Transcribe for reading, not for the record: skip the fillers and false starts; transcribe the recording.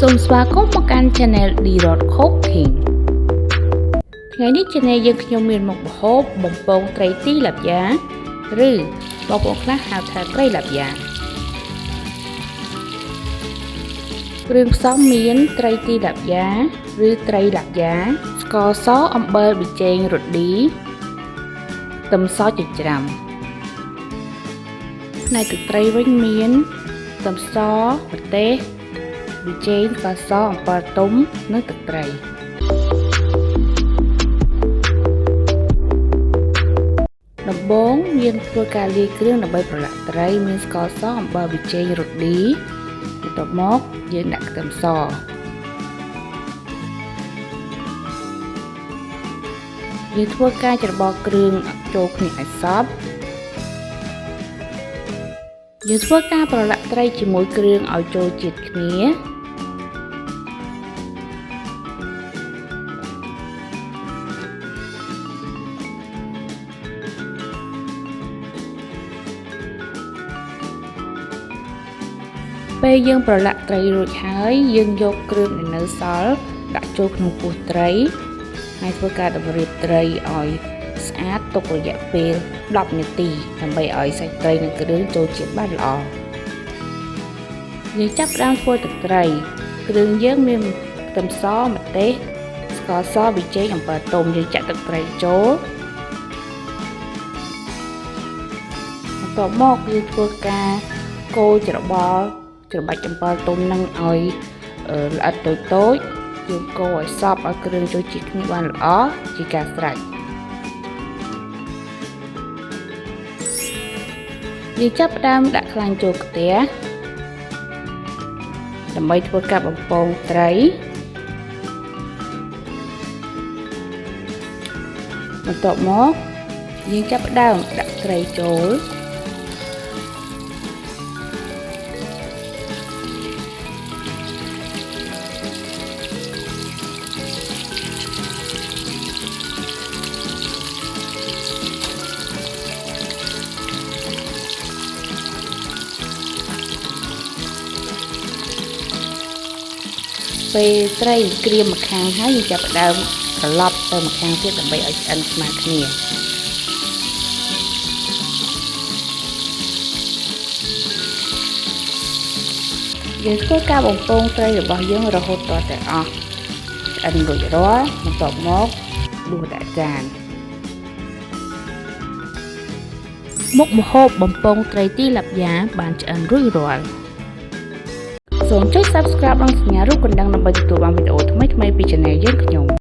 សូមស្វាគមន៍មកកាន់ Channel D-Rod Cooking ថ្ងៃនេះ Channel យើងខ្ញុំមានមុខម្ហូបបំពងត្រីទីឡាប់យ៉ាឬបងប្អូនខ្លះហៅថាត្រីឡាប់យ៉ាគ្រឿងផ្សំមានត្រីទីឡាប់យ៉ាឬត្រីឡាប់យ៉ាស្ករសអំបិលប៊ីចេងរ៉ូឌីខ្ទឹមសចិញ្ច្រាំផ្នែកទឹកត្រីវិញមានខ្ទឹមសម្ទេសប៊ីចេងស្ករសអំបិលទុំនិងទឹកត្រីដំបូងយើងធ្វើការលាយគ្រឿងដើម្បីប្រឡាក់ត្រីមានស្ករសអំបិលប៊ីចេងរ៉ូឌីបន្ទាប់មកយើងដាក់ខ្ទឹមសយើងធ្វើការច្របល់គ្រឿងចូលគ្នាឲ្យសព្វយើងធ្វើការប្រឡាក់ត្រីជាមួយគ្រឿងឲ្យចូលជាតិគ្នាពេលយើងប្រឡាក់ត្រីរួចហើយយើងយកគ្រឿងដែលនៅសល់ដាក់ចូលក្នុងពោះត្រីហើយធ្វើការតម្រៀបត្រីឲ្យស្អាតទុករយៈពេល10នាទីដើម្បីឲ្យសាច់ត្រីនិងគ្រឿងចូលជាតិបានល្អយើងចាប់ផ្ដើមធ្វើទឹកត្រីគ្រឿងយើងមានខ្ទឹមសម្ទេសស្ករសប៊ីចេងអំបិលទុំយើងចាក់ទឹកត្រីចូលបន្ទាប់មកយើងធ្វើការកូរច្របល់ច្របាច់អំបិលទុំនឹងឲ្យល្អិតតូចៗយើងកូរឲ្យសព្វឲ្យគ្រឿងចូលជាតិគ្នាបានល្អជាការស្រេចយើងចាប់ផ្ដើមដាក់ខ្លាញ់ចូលខ្ទះដើម្បីធ្វើការបំពងត្រីបន្ទាប់មកយើងចាប់ផ្ដើមដាក់ត្រីចូលពេលត្រីក្រៀមម្ខាងហើយយើងចាប់ផ្ដើមត្រឡប់ទៅម្ខាងទៀតដើម្បីឲ្យឆ្អិនស្មើគ្នាយើងធ្វើការបំពងត្រីរបស់យើងរហូតទាល់តែអស់ឆ្អិនរួចរាល់បន្ទាប់មកដួសដាក់ចានមុខម្ហូបបំពងត្រីទីឡាប់យ៉ាបានឆ្អិនរួចរាល់សូមចុច Subscribe និងសញ្ញារូបកណ្ដឹងដើម្បីទទួលបានវីដេអូថ្មីៗពី Channel